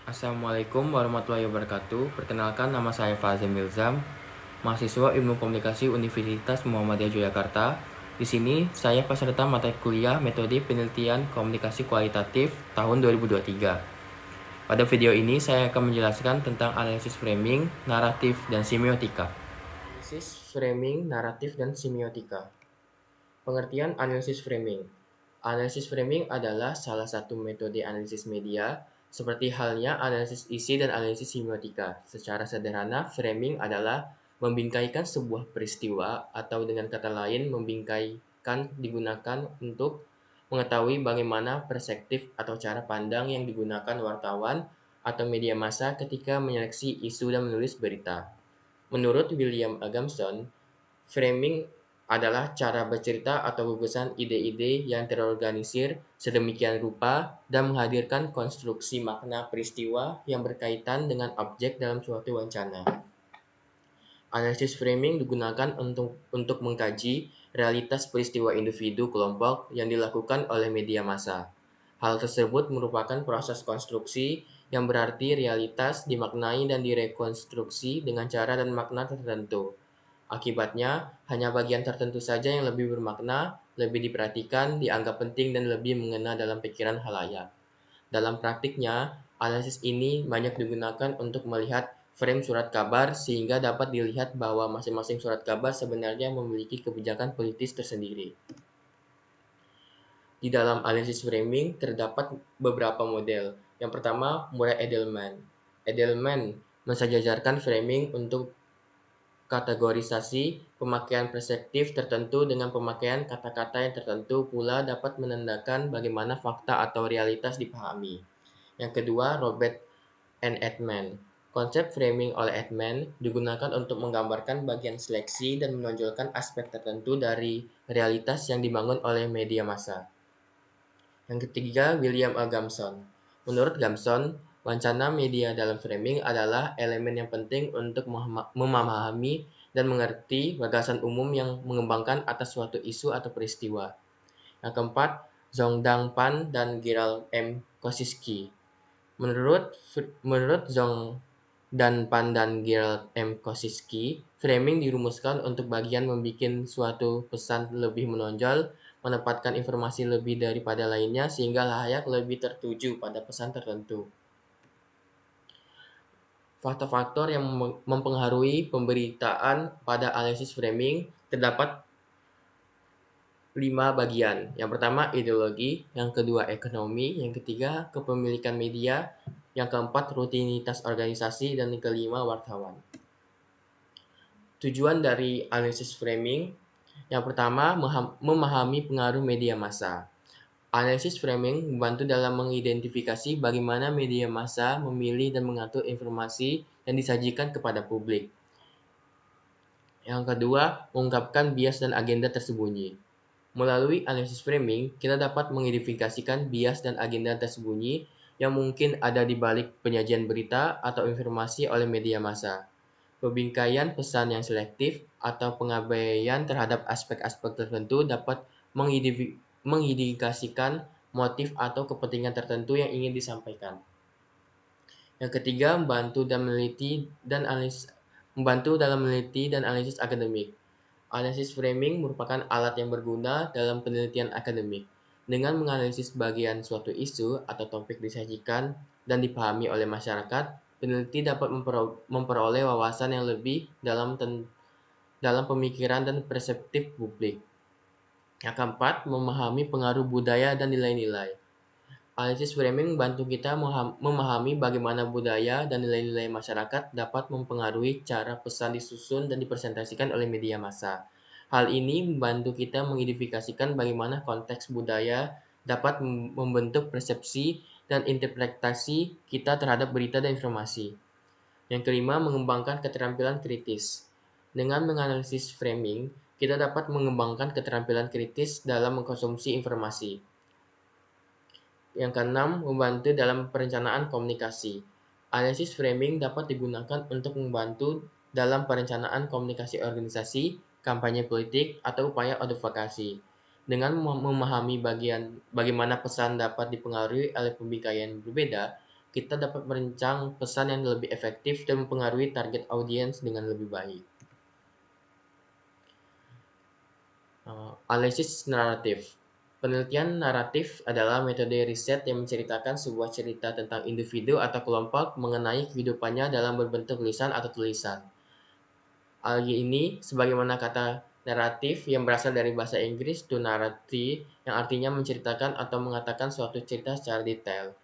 Assalamualaikum warahmatullahi wabarakatuh. Perkenalkan, nama saya Fazim Milzam, mahasiswa Ilmu Komunikasi Universitas Muhammadiyah Yogyakarta. Di sini saya peserta mata kuliah Metode Penelitian Komunikasi Kualitatif tahun 2023. Pada video ini saya akan menjelaskan tentang analisis framing, naratif, dan semiotika. Analisis framing, naratif, dan semiotika. Pengertian analisis framing. Analisis framing adalah salah satu metode analisis media, seperti halnya analisis isi dan analisis semiotika. Secara sederhana, framing adalah membingkaikan sebuah peristiwa, atau dengan kata lain, membingkaikan digunakan untuk mengetahui bagaimana perspektif atau cara pandang yang digunakan wartawan atau media massa ketika menyeleksi isu dan menulis berita. Menurut William Agamson, framing adalah cara bercerita atau gugusan ide-ide yang terorganisir sedemikian rupa dan menghadirkan konstruksi makna peristiwa yang berkaitan dengan objek dalam suatu wacana. Analisis framing digunakan untuk mengkaji realitas peristiwa individu kelompok yang dilakukan oleh media massa. Hal tersebut merupakan proses konstruksi yang berarti realitas dimaknai dan direkonstruksi dengan cara dan makna tertentu. Akibatnya, hanya bagian tertentu saja yang lebih bermakna, lebih diperhatikan, dianggap penting, dan lebih mengena dalam pikiran halayak. Dalam praktiknya, analisis ini banyak digunakan untuk melihat frame surat kabar sehingga dapat dilihat bahwa masing-masing surat kabar sebenarnya memiliki kebijakan politis tersendiri. Di dalam analisis framing terdapat beberapa model. Yang pertama, model Edelman. Edelman mensejajarkan framing untuk kategorisasi pemakaian perspektif tertentu dengan pemakaian kata-kata yang tertentu pula dapat menandakan bagaimana fakta atau realitas dipahami. Yang kedua, Robert and Edman. Konsep framing oleh Edman digunakan untuk menggambarkan bagian seleksi dan menonjolkan aspek tertentu dari realitas yang dibangun oleh media massa. Yang ketiga, William A. Gamson. Menurut Gamson, wacana media dalam framing adalah elemen yang penting untuk memahami dan mengerti gagasan umum yang mengembangkan atas suatu isu atau peristiwa. Yang keempat, Zhongdang Pan dan Gerald M. Kosinski. Menurut Zhongdang Pan dan Gerald M. Kosinski, framing dirumuskan untuk bagian membuat suatu pesan lebih menonjol, menempatkan informasi lebih daripada lainnya sehingga layak lebih tertuju pada pesan tertentu. Faktor-faktor yang mempengaruhi pemberitaan pada analisis framing terdapat 5 bagian. Yang pertama, ideologi, yang kedua, ekonomi, yang ketiga, kepemilikan media, yang keempat, rutinitas organisasi, dan yang kelima, wartawan. Tujuan dari analisis framing, yang pertama, memahami pengaruh media massa. Analisis framing membantu dalam mengidentifikasi bagaimana media massa memilih dan mengatur informasi yang disajikan kepada publik. Yang kedua, mengungkapkan bias dan agenda tersembunyi. Melalui analisis framing, kita dapat mengidentifikasikan bias dan agenda tersembunyi yang mungkin ada di balik penyajian berita atau informasi oleh media massa. Pembingkaian pesan yang selektif atau pengabaian terhadap aspek-aspek tertentu dapat mengindikasikan motif atau kepentingan tertentu yang ingin disampaikan. Yang ketiga, membantu dalam meneliti dan analisis akademik. Analisis framing merupakan alat yang berguna dalam penelitian akademik. Dengan menganalisis bagian suatu isu atau topik disajikan dan dipahami oleh masyarakat, peneliti dapat memperoleh wawasan yang lebih dalam pemikiran dan persepsi publik. Yang keempat, memahami pengaruh budaya dan nilai-nilai. Analisis framing membantu kita memahami bagaimana budaya dan nilai-nilai masyarakat dapat mempengaruhi cara pesan disusun dan dipresentasikan oleh media massa. Hal ini membantu kita mengidentifikasikan bagaimana konteks budaya dapat membentuk persepsi dan interpretasi kita terhadap berita dan informasi. Yang kelima, mengembangkan keterampilan kritis. Dengan menganalisis framing, kita dapat mengembangkan keterampilan kritis dalam mengkonsumsi informasi. Yang keenam, membantu dalam perencanaan komunikasi. Analisis framing dapat digunakan untuk membantu dalam perencanaan komunikasi organisasi, kampanye politik, atau upaya advokasi. Dengan memahami bagaimana pesan dapat dipengaruhi oleh pembingkaian berbeda, kita dapat merancang pesan yang lebih efektif dan mempengaruhi target audiens dengan lebih baik. Analisis naratif. Penelitian naratif adalah metode riset yang menceritakan sebuah cerita tentang individu atau kelompok mengenai kehidupannya dalam berbentuk tulisan atau tulisan. Hal ini sebagaimana kata naratif yang berasal dari bahasa Inggris to narrate yang artinya menceritakan atau mengatakan suatu cerita secara detail.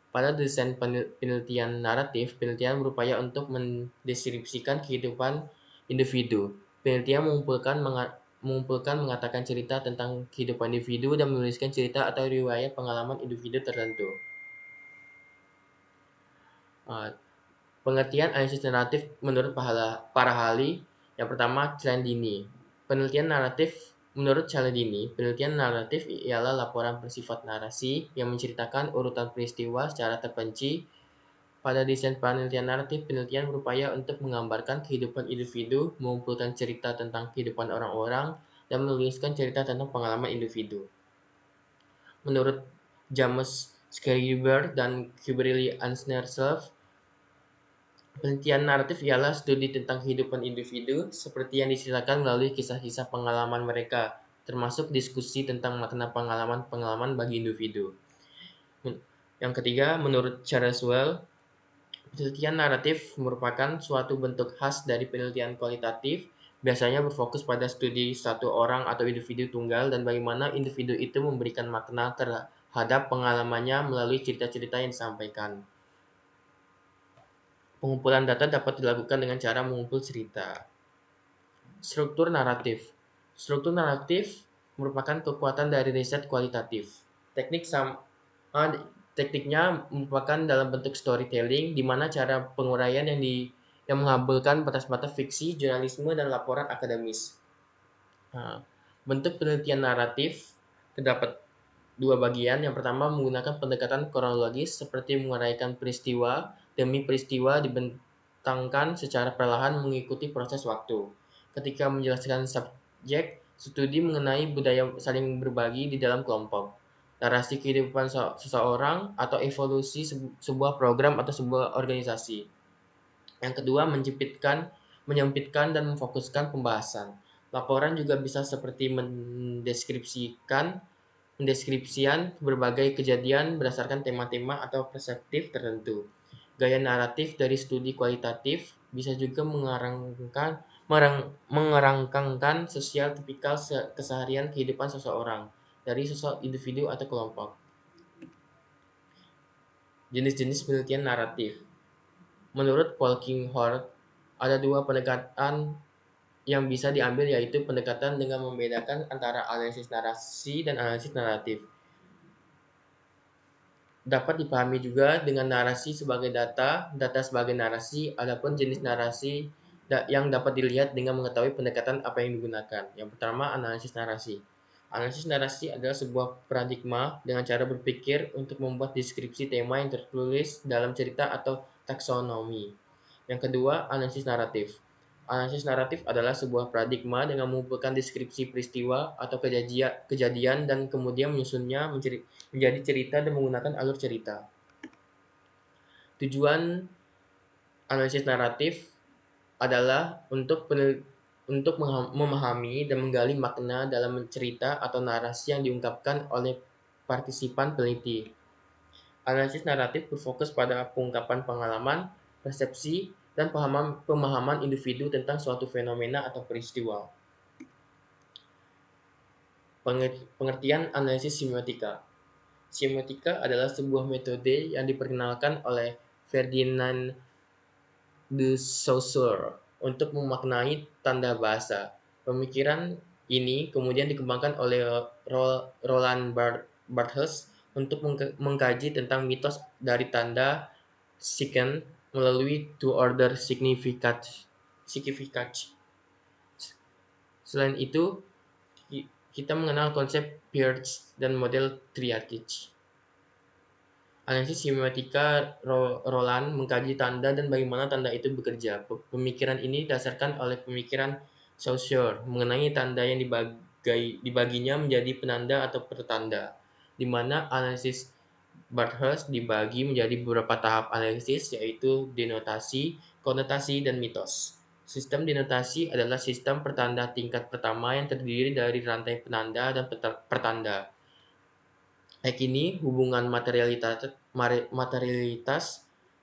Pada desain penelitian naratif, penelitian berupaya untuk mendeskripsikan kehidupan individu. Penelitian mengumpulkan mengatakan cerita tentang kehidupan individu dan menuliskan cerita atau riwayat pengalaman individu tertentu. Pengertian analisis naratif menurut para ahli. Yang pertama, Cialdini. Penelitian naratif menurut Cialdini, penelitian naratif ialah laporan bersifat narasi yang menceritakan urutan peristiwa secara terperinci. Pada desain penelitian naratif, penelitian berupaya untuk menggambarkan kehidupan individu, mengumpulkan cerita tentang kehidupan orang-orang, dan menuliskan cerita tentang pengalaman individu. Menurut James Schreiber dan Kimberly Ansner-Self, penelitian naratif ialah studi tentang kehidupan individu seperti yang diceritakan melalui kisah-kisah pengalaman mereka, termasuk diskusi tentang makna pengalaman-pengalaman bagi individu. Yang ketiga, menurut Charles Well, penelitian naratif merupakan suatu bentuk khas dari penelitian kualitatif, biasanya berfokus pada studi satu orang atau individu tunggal dan bagaimana individu itu memberikan makna terhadap pengalamannya melalui cerita-cerita yang disampaikan. Pengumpulan data dapat dilakukan dengan cara mengumpul cerita. Struktur naratif. Struktur naratif merupakan kekuatan dari riset kualitatif. Tekniknya merupakan dalam bentuk storytelling, di mana cara penguraian yang mengabulkan batas-batas fiksi, jurnalisme, dan laporan akademis. Bentuk penelitian naratif terdapat dua bagian. Yang pertama menggunakan pendekatan kronologis seperti menguraikan peristiwa demi peristiwa dibentangkan secara perlahan mengikuti proses waktu. Ketika menjelaskan subjek, studi mengenai budaya saling berbagi di dalam kelompok, narasi kehidupan seseorang, atau evolusi sebuah program atau sebuah organisasi. Yang kedua, menyempitkan dan memfokuskan pembahasan. Laporan juga bisa seperti mendeskripsian berbagai kejadian berdasarkan tema-tema atau perspektif tertentu. Gaya naratif dari studi kualitatif bisa juga mengerangkangkan sosial tipikal keseharian kehidupan seseorang dari sosok individu atau kelompok. Jenis-jenis penelitian naratif. Menurut Paul Kinghorn, ada dua pendekatan yang bisa diambil, yaitu pendekatan dengan membedakan antara analisis narasi dan analisis naratif. Dapat dipahami juga dengan narasi sebagai data sebagai narasi, adapun jenis narasi yang dapat dilihat dengan mengetahui pendekatan apa yang digunakan. Yang pertama, analisis narasi. Analisis narasi adalah sebuah paradigma dengan cara berpikir untuk membuat deskripsi tema yang tertulis dalam cerita atau taksonomi. Yang kedua, analisis naratif. Analisis naratif adalah sebuah paradigma dengan mengumpulkan deskripsi peristiwa atau kejadian dan kemudian menyusunnya menjadi cerita dan menggunakan alur cerita. Tujuan analisis naratif adalah untuk memahami dan menggali makna dalam cerita atau narasi yang diungkapkan oleh partisipan peneliti. Analisis naratif berfokus pada pengungkapan pengalaman, persepsi, dan pemahaman individu tentang suatu fenomena atau peristiwa. Pengertian analisis semiotika. Semiotika adalah sebuah metode yang diperkenalkan oleh Ferdinand de Saussure untuk memaknai tanda bahasa. Pemikiran ini kemudian dikembangkan oleh Roland Barthes untuk mengkaji tentang mitos dari tanda sign melalui two-order signification. Selain itu, kita mengenal konsep Peirce dan model triage. Analisis semiotika Roland mengkaji tanda dan bagaimana tanda itu bekerja. Pemikiran ini didasarkan oleh pemikiran Saussure mengenai tanda yang dibaginya menjadi penanda atau pertanda, di mana analisis Bathurst dibagi menjadi beberapa tahap analisis, yaitu denotasi, konotasi, dan mitos. Sistem denotasi adalah sistem pertanda tingkat pertama yang terdiri dari rantai penanda dan pertanda. Yakini hubungan materialitas,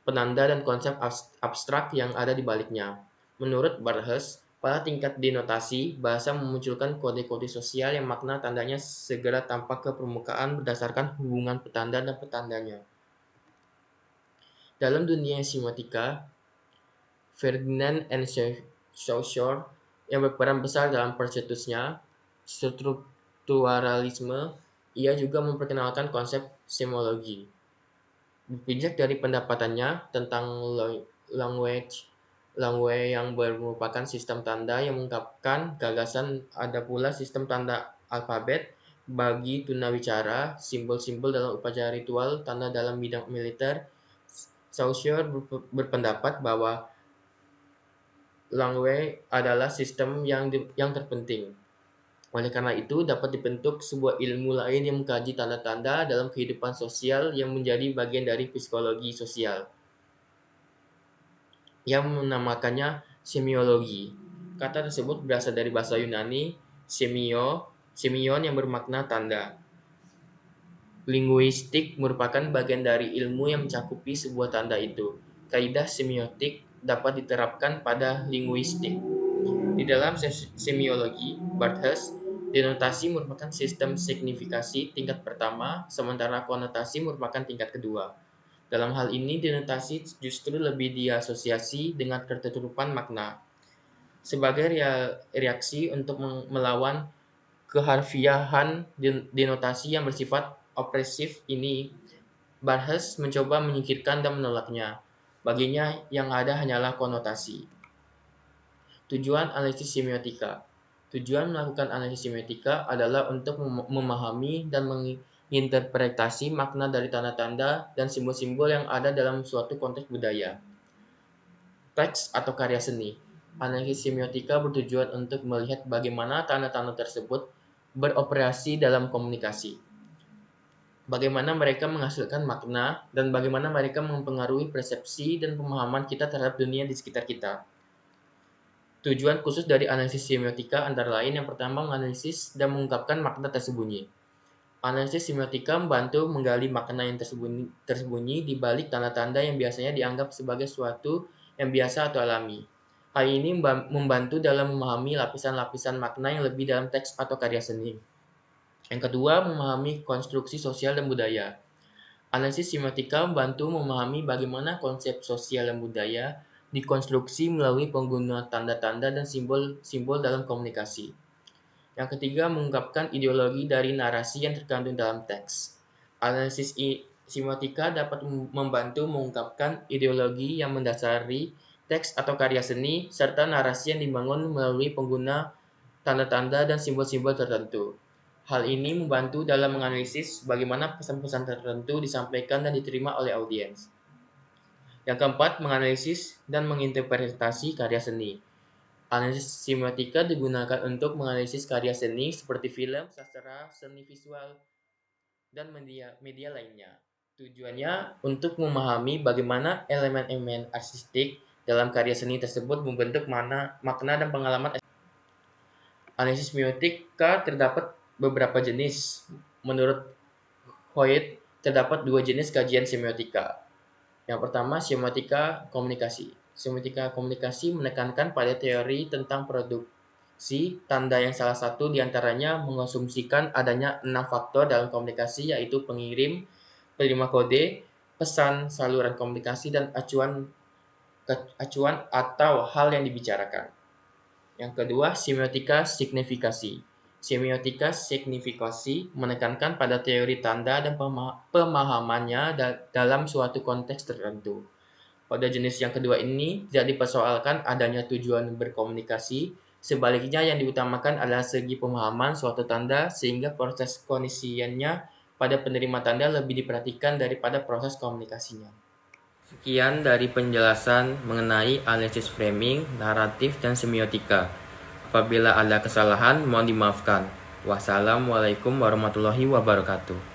penanda, dan konsep abstrak yang ada di baliknya. Menurut Bathurst, pada tingkat denotasi, bahasa memunculkan kode-kode sosial yang makna tandanya segera tampak ke permukaan berdasarkan hubungan petanda dan petandanya. Dalam dunia semiotika, Ferdinand and Saussure yang berperan besar dalam percetusnya strukturalisme, ia juga memperkenalkan konsep semiologi. Berpijak dari pendapatannya tentang language yang merupakan sistem tanda yang mengungkapkan gagasan ada pula sistem tanda alfabet bagi tunawicara, simbol-simbol dalam upacara ritual, tanda dalam bidang militer. Saussure berpendapat bahwa language adalah sistem yang terpenting. Oleh karena itu, dapat dibentuk sebuah ilmu lain yang mengkaji tanda-tanda dalam kehidupan sosial yang menjadi bagian dari psikologi sosial, yang menamakannya semiologi. Kata tersebut berasal dari bahasa Yunani semion yang bermakna tanda. Linguistik merupakan bagian dari ilmu yang mencakupi sebuah tanda itu. Kaidah semiotik dapat diterapkan pada linguistik. Di dalam semiologi, Bathurst, denotasi merupakan sistem signifikasi tingkat pertama, sementara konotasi merupakan tingkat kedua. Dalam hal ini, denotasi justru lebih diasosiasi dengan ketertutupan makna. Sebagai reaksi untuk melawan keharfiahan denotasi yang bersifat opresif ini, Bathurst mencoba menyingkirkan dan menolaknya. Baginya, yang ada hanyalah konotasi. Tujuan analisis semiotika. Tujuan melakukan analisis semiotika adalah untuk memahami dan menginterpretasi makna dari tanda-tanda dan simbol-simbol yang ada dalam suatu konteks budaya, teks, atau karya seni. Analisis semiotika bertujuan untuk melihat bagaimana tanda-tanda tersebut beroperasi dalam komunikasi, bagaimana mereka menghasilkan makna, dan bagaimana mereka mempengaruhi persepsi dan pemahaman kita terhadap dunia di sekitar kita. Tujuan khusus dari analisis semiotika antara lain yang pertama menganalisis dan mengungkapkan makna tersembunyi. Analisis semiotika membantu menggali makna yang tersembunyi di balik tanda-tanda yang biasanya dianggap sebagai sesuatu yang biasa atau alami. Hal ini membantu dalam memahami lapisan-lapisan makna yang lebih dalam teks atau karya seni. Yang kedua, memahami konstruksi sosial dan budaya. Analisis semiotika membantu memahami bagaimana konsep sosial dan budaya dikonstruksi melalui penggunaan tanda-tanda dan simbol-simbol dalam komunikasi. Yang ketiga, mengungkapkan ideologi dari narasi yang terkandung dalam teks. Analisis semiotika dapat membantu mengungkapkan ideologi yang mendasari teks atau karya seni, serta narasi yang dibangun melalui pengguna tanda-tanda dan simbol-simbol tertentu. Hal ini membantu dalam menganalisis bagaimana pesan-pesan tertentu disampaikan dan diterima oleh audiens. Yang keempat, menganalisis dan menginterpretasi karya seni. Analisis semiotika digunakan untuk menganalisis karya seni seperti film, sastra, seni visual, dan media lainnya. Tujuannya untuk memahami bagaimana elemen-elemen artistik dalam karya seni tersebut membentuk makna dan pengalaman. Analisis semiotika terdapat beberapa jenis. Menurut Hoyt, terdapat dua jenis kajian semiotika. Yang pertama, semiotika komunikasi. Semiotika komunikasi menekankan pada teori tentang produksi tanda yang salah satu diantaranya mengasumsikan adanya 6 faktor dalam komunikasi, yaitu pengirim, penerima kode, pesan, saluran komunikasi, dan acuan atau hal yang dibicarakan. Yang kedua, semiotika signifikasi. Semiotika signifikasi menekankan pada teori tanda dan pemahamannya dalam suatu konteks tertentu. Pada jenis yang kedua ini tidak dipersoalkan adanya tujuan berkomunikasi, sebaliknya yang diutamakan adalah segi pemahaman suatu tanda sehingga proses kognisiannya pada penerima tanda lebih diperhatikan daripada proses komunikasinya. Sekian dari penjelasan mengenai analisis framing, naratif, dan semiotika. Apabila ada kesalahan, mohon dimaafkan. Wassalamualaikum warahmatullahi wabarakatuh.